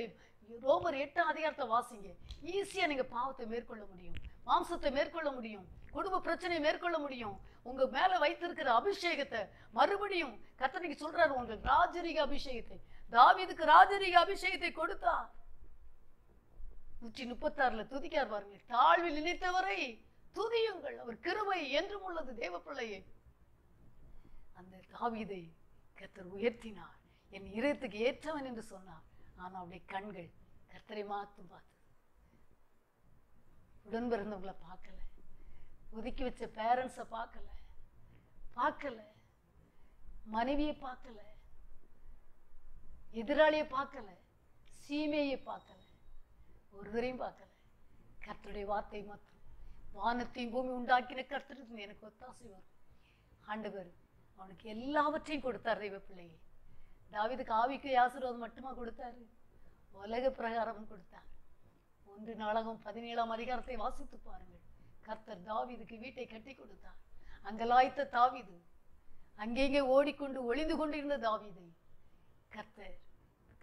ரோமர் 8ஆம் அதிகாரத்தை வாசிங்க. ஈஸியா நீங்க பாவத்தை மேற்கொள்ள முடியும், மாம்சத்தை மேற்கொள்ள முடியும், குடும்ப பிரச்சனையை மேற்கொள்ள முடியும். உங்க மேல வைத்திருக்கிற அபிஷேகத்தை மறுபடியும் கர்த்தர் சொல்றாரு, உங்களுக்கு ராஜரீக அபிஷேகத்தை, தாவீதுக்கு ராஜரீக அபிஷேகத்தை கொடுத்தா. 136 துதிக்கார் பாருங்க, தாழ்வில் நினைத்தவரை துதியுங்கள், அவர் கிருபை என்றும் உள்ளது. தேவ பிள்ளையே, அந்த தாவீதை கர்த்தர் உயர்த்தினார், என் இதயத்துக்கு ஏற்றவன் என்று சொன்னார். ஆனா அவருடைய கண்கள் கர்த்தரை மாத்தும் பார்த்து உடன் பிறந்தவங்களை பார்க்கல, ஒதுக்கி வச்ச பேரண்ட்ஸை பார்க்கல, மனைவியை பார்க்கல, எதிராளியை பார்க்கல, சீமையை பார்க்கல, ஒருவரையும் பார்க்கல. கர்த்தருடைய வார்த்தை மாத்திரம். வானத்தையும் பூமி உண்டாக்கின கர்த்தருக்கு எனக்கு ஒத்தாசை வரும். ஆண்டவர் அவனுக்கு எல்லாவற்றையும் கொடுத்தார். தெய்வ பிள்ளையை தாவீதுக்கு ஆவிக்கு ஆசீர்வாதம் மட்டுமா கொடுத்தாரு, உலக பிரகாரமும் கொடுத்தார். 1 நாளாகமம் 17ஆம் அதிகாரத்தை வாசித்து பாருங்கள். கர்த்தர் தாவீதுக்கு வீட்டை கட்டி கொடுத்தார். அங்கலாய்த்த தாவீது, அங்கெங்கே ஓடிக்கொண்டு ஒளிந்து கொண்டிருந்த தாவீதை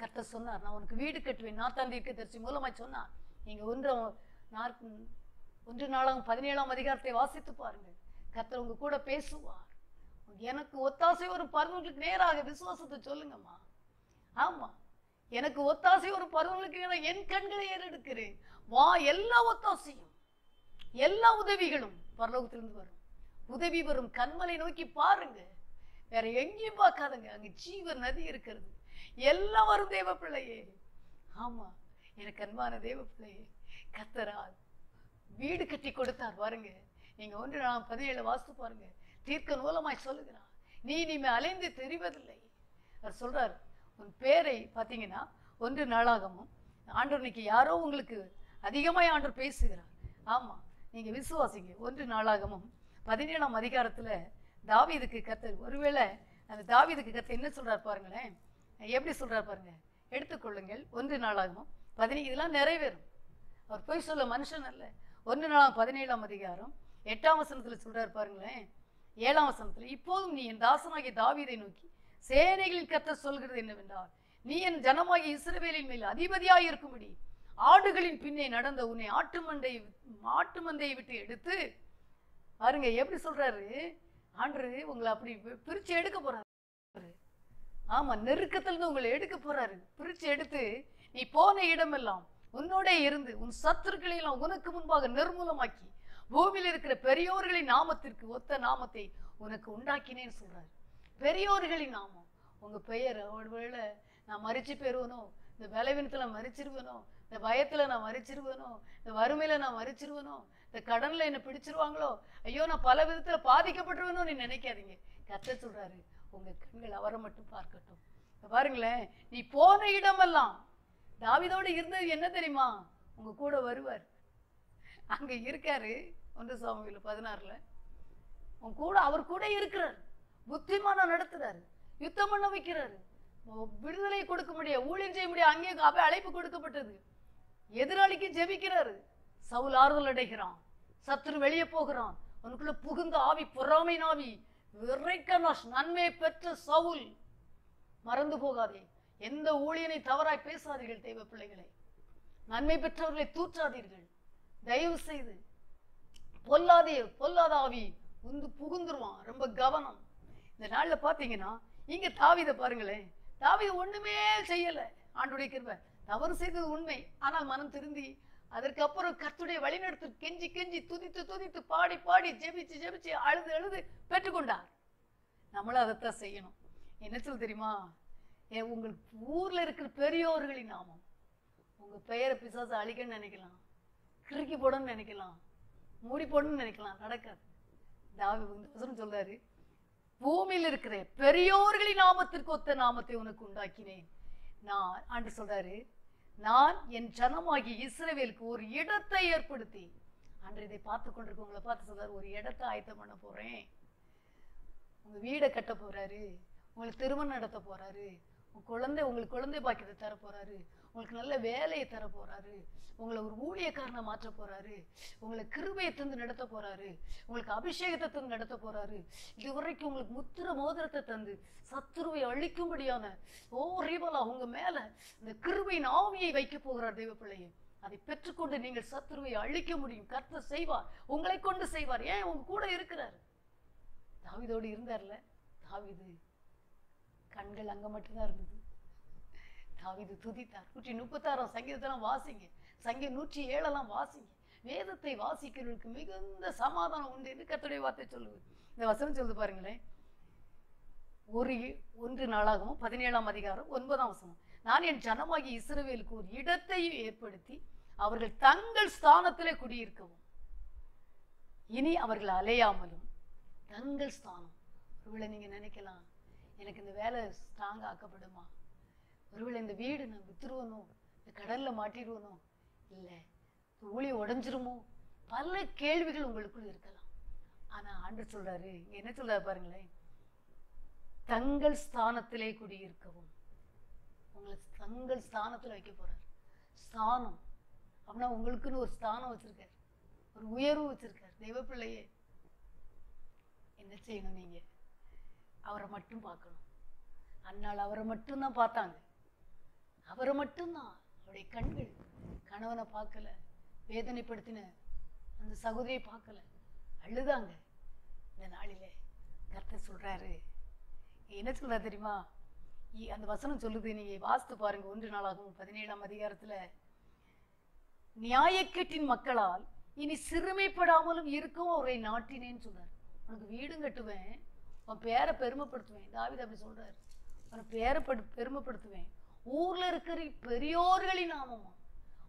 கர்த்தர் சொன்னார், நான் உனக்கு வீடு கட்டுவேன். நாத்தான் தீர்க்கதரிசி மூலமாய் சொன்னார். நீங்க 1 நாளாகமம் 17ஆம் அதிகாரத்தை வாசித்து பாருங்கள். கர்த்தர் உங்க கூட பேசுவார். எனக்கு ஒத்தாசை ஒரு பருவங்களுக்கு நேராக விசுவாசத்தை சொல்லுங்கம்மா. ஆமா, எனக்கு ஒத்தாசை ஒரு பருவங்களுக்கு நேராக என் கண்களை ஏறெடுக்கிறேன். எல்லா ஒத்தாசையும் எல்லா உதவிகளும் பரலோகத்திலிருந்து வரும். உதவி வரும் கண்மலை நோக்கி பாருங்க, வேற எங்கேயும் பார்க்காதுங்க. அங்க ஜீவ நதி இருக்கிறது. எல்லாம் வரும் தேவ பிள்ளையே. ஆமா, எனக்கு அன்பான தேவ பிள்ளையே, கர்த்தரால் வீடு கட்டி கொடுத்தார் பாருங்க. நீங்க 1 நாளாகமம் 17 வாசித்து பாருங்க. தீர்க்க மூலமாய் சொல்லுகிறார், நீ இனிமே அலைந்து தெரிவதில்லை. அவர் சொல்றார், உன் பேரை பார்த்தீங்கன்னா 1 நாளாகமம் ஆண்டவர் இன்னைக்கு யாரோ உங்களுக்கு அதிகமாய் ஆண்டவர் பேசுகிறார். ஆமா, நீங்க விசுவாசிங்க. 1 நாளாகமம் 17ஆம் அதிகாரத்துல தாவீதுக்கு கர்த்தர், ஒருவேளை அந்த தாவீதுக்கு கர்த்தர் என்ன சொல்றார் பாருங்களேன், எப்படி சொல்றார் பாருங்க. எடுத்துக்கொள்ளுங்கள் 1 நாளாகமம் 17. இதெல்லாம் நிறைவேறும். அவர் போய் சொல்ல மனுஷன் அல்ல. 1 நாளாகமம் 17ஆம் அதிகாரம் 8ஆம் வசனத்துல சொல்றாரு பாருங்களேன். 7ஆம் வசனத்துல, இப்போதும் நீ என் தாசனாகிய தாவீதை நோக்கி சேனைகளில் கர்த்தர் சொல்கிறது என்னவென்றால், நீ என் ஜனமாகிய இஸ்ரவேலின் மேல் அதிபதியாய் இருக்கும்படி ஆடுகளின் பின்னே நடந்த உன்னை ஆட்டு மந்தையை விட்டு எடுத்து பாருங்க. எப்படி சொல்றாரு ஆண்டவர், உங்களை அப்படி பிரிச்சு எடுக்க போறாரு. ஆமா, நெருக்கத்திலிருந்து உங்களை எடுக்க போறாரு. பிரிச்சு எடுத்து நீ போன இடமெல்லாம் உன்னோட இருந்து உன் சத்துருக்களை எல்லாம் உனக்கு முன்பாக நிர்மூலமாக்கி பூமியில் இருக்கிற பெரியோர்களின் நாமத்திற்கு ஒத்த நாமத்தை உனக்கு உண்டாக்கினேன்னு சொல்றாரு. பெரியோர்களின் நாமம், உங்க பெயர். ஒருவேளை நான் மறிச்சு பெறுவனோ, இந்த பலவீனத்துல மறிச்சிருவனோ, இந்த பயத்துல நான் மறிச்சிருவனோ, இந்த வறுமையில நான் மறிச்சிருவனோ, இந்த கடன்ல என்ன பிடிச்சிருவாங்களோ, ஐயோ நான் பல விதத்துல பாதிக்கப்பட்டுருவனோ நீ நினைக்காதீங்க. கர்த்தர் சொல்றாரு, உங்க கண்கள் அவரை மட்டும் பார்க்கட்டும். பாருங்களேன், நீ போன இடமெல்லாம் தாவீதோடு இருந்தது என்ன தெரியுமா, உங்க கூட வருவார். அங்க இருக்காரு. 1 சாமுவேல் 16 உன் கூட, அவர் கூட இருக்கிறார். புத்திமானா நடத்துறாரு, யுத்தம் பண்ண வைக்கிறாரு, விடுதலை கொடுக்க முடியாது, ஊழியம் செய்ய முடியாது. அங்கே அழைப்பு கொடுக்கப்பட்டது. எதிராளிக்கு ஜெபிக்கிறாரு. சவுல் ஆறுதல் அடைகிறான், சத்துரு வெளியே போகிறான். உனக்குள்ள புகுந்த ஆவி, பொறாமை ஆவி, நன்மை பெற்ற சவுல். மறந்து போகாதே, எந்த ஊழியனை தவறாய் பேசாதீர்கள் தெய்வ பிள்ளைகளை. நன்மை பெற்றவர்களை தூற்றாதீர்கள் தயவு செய்து. பொல்லாத ஆவி புகுந்துருவான். ரொம்ப கவனம். இந்த நாள்ல பாத்தீங்கன்னா இங்க தாவீதை பாருங்களேன். தாவீது ஒண்ணுமே செய்யல. ஆண்டவருடைய கிருபை. தவறு செய்தது உண்மை, ஆனால் மனம் திருந்தி அதற்கப்புறம் கர்த்தருடைய வழிநடத்து கெஞ்சி துதித்து பாடி ஜெபிச்சு அழுது பெற்றுக்கொண்டார். நம்மளும் அதைத்தான் செய்யணும். என்ன சொல்ல தெரியுமா, உங்களுக்கு ஊர்ல இருக்கிற பெரியோர்களின் நாமம், உங்க பெயரை பிசாசு அழிக்கணும்னு நினைக்கலாம், கிறுக்கி போடணும்னு நினைக்கலாம், மூடி போடணும்னு நினைக்கலாம். நடக்காது. தாவீது சொல்றாரு, பூமியில் இருக்கிற பெரியோர்களின் நாமத்திற்கு ஒத்த நாமத்தை உனக்கு உண்டாக்கினேன். நான் ஆண்டு சொல்றாரு, நான் என் ஜனமாகி இஸ்ரவேலுக்கு ஒரு இடத்தை ஏற்படுத்தி அன்று இதை பார்த்து கொண்டிருக்கவங்களை பார்த்து சொல்றாரு, ஒரு இடத்தை ஆயத்தம் பண்ண போறேன், உங்க வீடை கட்ட போறாரு, உங்களுக்கு திருமணம் நடத்த போறாரு, உங்களுக்கு குழந்தை பாக்கியத்தை தர போறாரு, உங்களுக்கு நல்ல வேலையை தர போறாரு, உங்களை ஒரு ஊழியக்காரனை மாற்ற போறாரு, உங்களை கிருபையை தந்து நடத்த போறாரு, உங்களுக்கு அபிஷேகத்தை தந்து நடத்த போறாரு, இதுவரைக்கும் உங்களுக்கு முத்திர மோதிரத்தை தந்து சத்துருவை அழிக்கும்படியான ரீபலா உங்க மேல இந்த கிருபையின் ஆவியை வைக்க போகிறார் தெய்வ பிள்ளையே. அதை பெற்றுக்கொண்டு நீங்கள் சத்துருவை அழிக்க முடியும். கர்த்தர் செய்வார், உங்களை கொண்டு செய்வார். ஏன் உங்க கூட இருக்கிறார். தாவீதோடு இருந்தார்ல, தாவீது கண்கள் அங்க மட்டும்தான் இருந்தது. தாவீது துதித்தார். 136 சங்கீதத்தெல்லாம் வாசிங்க, சங்கீதம் 107 வாசிங்க. வேதத்தை வாசிக்கிறவர்களுக்கு மிகுந்த சமாதானம் உண்டு என்று கர்த்தருடைய வார்த்தை சொல்லுது. இந்த வசனம் சொல்லுது பாருங்களேன், 1 நாளாகவும் 17ஆம் அதிகாரம் 9ஆம் வசனம். நான் என் ஜனமாகி இஸ்ரவேலுக்கு ஒரு இடத்தையும் ஏற்படுத்தி அவர்கள் தங்கள் ஸ்தானத்திலே குடியிருக்கவும், இனி அவர்கள் அலையாமலும். தங்கள் ஸ்தானம். ஒருவேளை நீங்க நினைக்கலாம், எனக்கு இந்த வேலை ஸ்ட்ராங் ஆக்கப்படுமா, ஒருவேளை இந்த வீடு நான் வித்துருவனோ, இந்த கடல்ல மாட்டிடுவனோ, இல்லை ஊழியம் உடைஞ்சிருமோ, பல கேள்விகள் உங்களுக்குள்ள இருக்கலாம். ஆனா ஆண்டவர் சொல்றாரு, இங்க என்ன சொல்றாரு பாருங்களேன், தங்கள் ஸ்தானத்திலே குடியிருக்கவும். உங்களை தங்கள் ஸ்தானத்துல வைக்க போறாரு. ஸ்தானம் அப்படின்னா உங்களுக்குன்னு ஒரு ஸ்தானம் வச்சிருக்காரு, ஒரு உயர்வு வச்சிருக்காரு. தெய்வ பிள்ளையே, என்ன செய்யணும், நீங்க அவரை மட்டும் பார்க்கணும். அன்னால் அவரை மட்டும்தான் பார்த்தாங்க, அவரை மட்டும்தான். அவருடைய கண்கள் கணவனை பார்க்கல, வேதனைப்படுத்தின அந்த சகோதரியை பார்க்கல, அழுதாங்க. இந்த நாளிலே கர்த்தர் சொல்றாரு, என்ன சொல்றாரு தெரியுமா, அந்த வசனம் சொல்லுது, நீங்க வாசித்து பாருங்க. 1 நாளாகவும் 17ஆம் அதிகாரத்துல, நியாயக்கேட்டின் மக்களால் இனி சிறுமைப்படாமலும் இருக்கும் அவரை நாட்டினேன்னு சொல்றாரு. உனக்கு வீடும் கட்டுவேன், உன் பேரை பெருமைப்படுத்துவேன். தாவீது அப்படி சொல்றாரு, உன் பேரை பெருமைப்படுத்துவேன். ஊர்ல இருக்கிற பெரியோர்களின் நாமமா,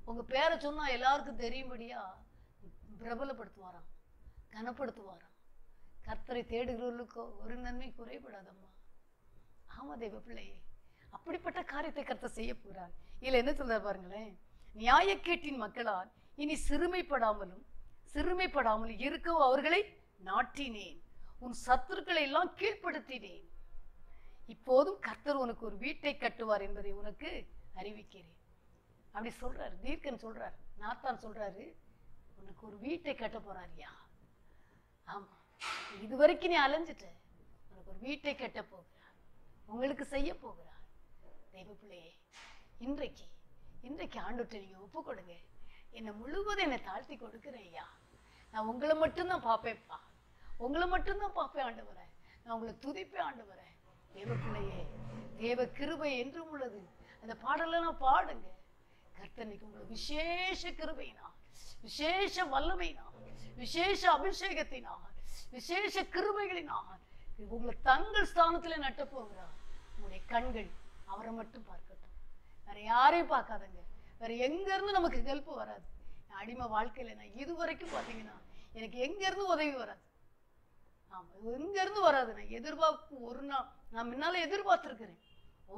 உங்க பேரை சொன்னா எல்லாருக்கும் தெரியும்படியா பிரபலப்படுத்துவாராம், கனப்படுத்துவாராம். கர்த்தரை தேடுகிறவர்களுக்கோ ஒரு நன்மை குறைபடாதம்மா. ஆமா தெய்வ பிள்ளையே, அப்படிப்பட்ட காரியத்தை கர்த்தர் செய்ய போறார். இதுல என்ன சொல்ற பாருங்களேன், நியாயக்கேட்டின் மக்களால் இனி சிறுமைப்படாமல் இருக்கவும் அவர்களை நாட்டினேன், உன் சத்துருக்களை எல்லாம் கீழ்ப்படுத்தினேன். இப்போதும் கர்த்தர் உனக்கு ஒரு வீட்டை கட்டுவார் என்பதை உனக்கு அறிவிக்கிறேன். அப்படி சொல்றாரு, தீர்க்கன் சொல்றாரு, நாத்தான் சொல்றாரு, உனக்கு ஒரு வீட்டை கட்ட போறாரியா. ஆமா, இதுவரைக்கும் நீ அலைஞ்சிட்ட, உனக்கு ஒரு வீட்டை கட்ட போகிறார், உங்களுக்கு செய்ய போகிறார். தெய்வ பிள்ளையே, இன்றைக்கு ஆண்டவர்கிட்ட நீங்க ஒப்பு கொடுங்க. என்னை முழுவதும் என்னை தாழ்த்தி கொடுக்கிறேன் ஐயா, நான் உங்களை மட்டும்தான் பார்ப்பேன்ப்பா, உங்களை மட்டும்தான் பார்ப்பேன் ஆண்டவரே, நான் உங்களை துதிப்பேன் ஆண்டவரே. தேவ பிள்ளையே, தேவ கிருபை என்றும் உள்ளது. அந்த பாடலாம் பாடுங்க. கர்த்தனுக்கு உங்களை விசேஷ கிருபையினால், விசேஷ வல்லமையினால், விசேஷ அபிஷேகத்தினால், விசேஷ கிருபைகளினால் உங்களை தங்கள் ஸ்தானத்துல நட்ட போகிறார். உங்களுடைய கண்கள் அவரை மட்டும் பார்க்கட்டும், வேற யாரையும் பார்க்காதங்க. வேற எங்க இருந்து நமக்கு ஹெல்ப் வராது. அடிமை வாழ்க்கையில நான் இதுவரைக்கும் பாத்தீங்கன்னா எனக்கு எங்க இருந்து உதவி வராது. ஆமா, எங்க இருந்து வராது. நான் எதிர்பார்ப்பு ஒரு நாள், நான் முன்னால எதிர்பார்த்திருக்கிறேன்,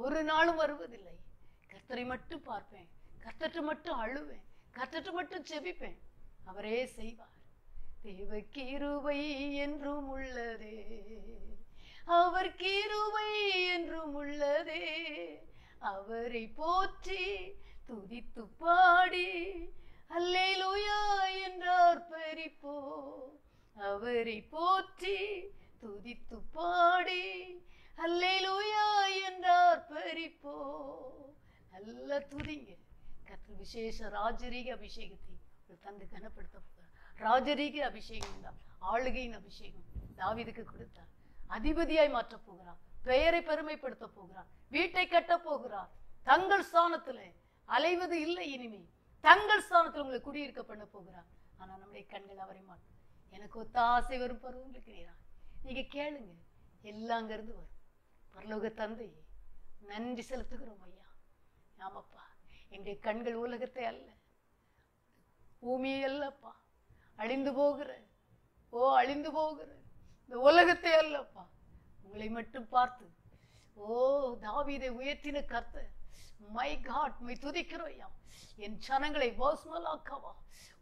ஒரு நாளும் வருவதில்லை. கர்த்தரை மட்டும் பார்ப்பேன், கர்த்தரை மட்டும் அழுவேன், கர்த்தரை மட்டும் செபிப்பேன், அவரே செய்வார். தேவ கிருபை என்றும் உள்ளதே, அவர் கிருபை என்றும் உள்ளதே, அவரை போற்றி துதித்து பாடி அல்லேலூயா என்றார் பரிப்போ, அவரை போற்றி துதித்து பாடி அல்லேலூயா என்றார் பரிப்போ. நல்ல துதிங்க. கர்த்தர் விசேஷ ராஜரீக அபிஷேகத்தை தந்து கனப்படுத்த போகிறார். ராஜரீக அபிஷேகம் தான் ஆளுகையின் அபிஷேகம் தாவீதுக்கு கொடுத்தார். அதிபதியாய் மாற்ற போகிறார், பெயரை பெருமைப்படுத்த போகிறார், வீட்டை கட்ட போகிறார். தங்கள் ஸ்தானத்துல அலைவது இல்லை, இனிமே தங்கள் ஸ்தானத்துல உங்களை குடியிருக்க பண்ண போகிறார். ஆனா நம்முடைய கண்கள் அவரை மாற்றும். எனக்கு ஒத்தாசை வரும் பருவங்களுக்கு நேரா நீங்க கேளுங்க, எல்லாம் அங்கிருந்து வரும். பரலோக தந்தை, நன்றி செலுத்துகிறோம் ஐயா. ஆமாப்பா, என்னுடைய கண்கள் உலகத்தை அல்ல, பூமியை அல்லப்பா, அழிந்து போகிற இந்த உலகத்தை அல்லப்பா, உங்களை மட்டும் பார்த்து தாவீதை உயர்த்தின கர்த்தர் மை காட் மை துதிக்கிறோயா. என் ஜனங்களை வாஸ்மலாக்கவா.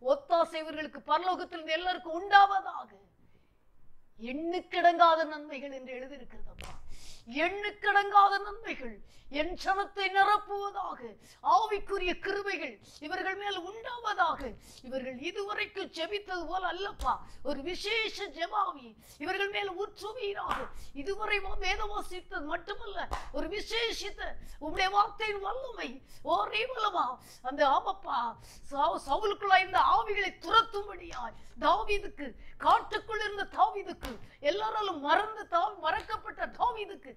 ஒத்தாசை இவர்களுக்கு பரலோகத்திலிருந்து எல்லாருக்கும் உண்டாவதாக. எண்ணுக்கடங்காத நன்மைகள் என்று எழுதியிருக்கிறதப்பா. எண்ணுக்கடங்காத நன்மைகள் என் ஜனத்தை நிரப்புவதாக. ஆவிக்குரிய கிருபைகள் இவர்கள் மேல் உண்டாவதாக. இவர்கள் இதுவரைக்கும் ஜெபித்தது போல அல்லப்பா, ஒரு விசேஷ ஜெபாவி இவர்கள் மேல் ஊற்றுவீராக. இதுவரை வேதம் வாசித்தது மட்டுமல்ல, ஒரு விசேஷித்த உம்முடைய வார்த்தையின் வல்லமை ஒரே வல்லமா அந்த ஆமப்பா சவுலுக்குள்ள இந்த ஆவிகளை துரத்தும்படியாய் தாவீதுக்கு, காட்டுக்குள் இருந்த தாவீதுக்கு, எல்லாராலும் மறக்கப்பட்ட தாவீதுக்கு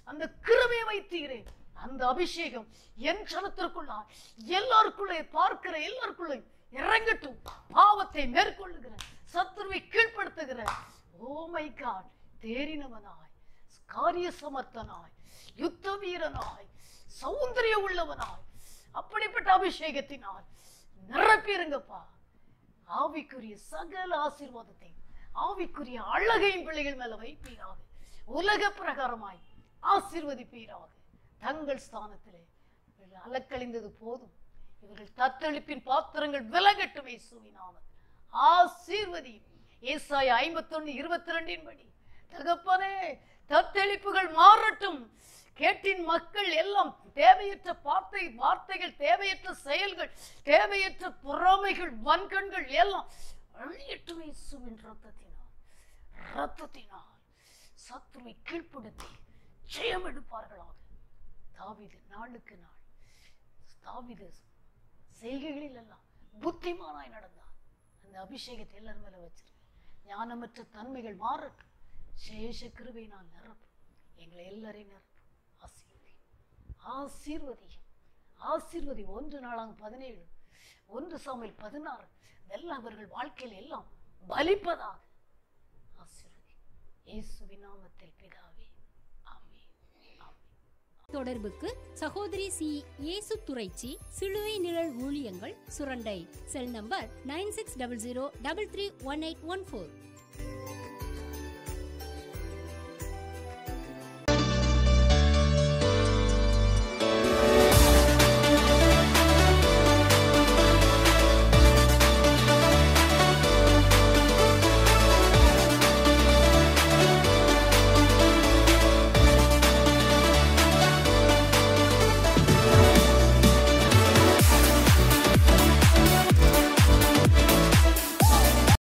அந்த கிருபையை வைத்தீரே. அந்த அபிஷேகம் என் ஜனத்திற்குள்ளா எல்லாருக்குள்ளே பார்க்கிற எல்லாருக்குள்ளே இறங்கட்டும். பாவத்தை மேற்கொள்ளுகிற, சத்துருவை கீழ்ப்படுத்துகிற, ஓ மை காட், தேறினவனாய், காரிய சமர்த்தனாய், யுத்த வீரனாய், சௌந்தரிய உள்ளவனாய், அப்படிப்பட்ட அபிஷேகத்தினால் நிரப்பிருங்கப்பா. ஆவிக்குரிய சகல ஆசீர்வாதத்தை, ஆவிக்குரிய அழகையும் பிள்ளைகள் மேல வைப்பீராக. உலக பிரகாரமாய் ஆசீர்வதிப்பீராக. தங்கள் ஸ்தானத்திலே அலக்கழிந்தது போதும். இவர்கள் தத்தளிப்பின் பாத்திரங்கள் விலகட்டும். இயேசுவின் ஆசீர்வதி. ஏசாயா 51:22 படி தகப்பனே, தத்தளிப்புகள் மாறட்டும். கேட்டின் மக்கள் எல்லாம் தேவையற்ற வார்த்தைகள், தேவையற்ற செயல்கள், தேவையற்ற பொறாமைகள், வன்கண்கள் எல்லாம் அழியட்டும். இயேசுவின் ரத்தத்தினால் சத்துருவை கீழ்ப்படுத்தி ஜெயம் எடுப்பார்களாக. தாவீது நாளுக்கு நாள், தாவீது செய்கைகளில் எல்லாம் புத்திமானாய் நடந்தான். அந்த அபிஷேகத்தை எல்லாரும் மேல வச்சிருக்க. ஞானமற்ற தன்மைகள் மாறட்டும். சேஷ கிருபையினால் நிரப்பும். எங்களை எல்லாரையும் நிரப்பும். ஆசீர்வதி, ஆசீர்வதி. 1 நாளாகும் 17, 1 சாமுவேல் 16 இதெல்லாம் அவர்கள் வாழ்க்கையில் எல்லாம் பலிப்பதாக. ஆசீர்வதி. இயேசுவின் நாமத்தில் பிதாவே, ஆமென். தொடர்புக்கு சகோதரி சி. இயேசு துரைச்சி, சிலுவை நிழல் ஊழியங்கள், சுரண்டை. Cell number 9600331814.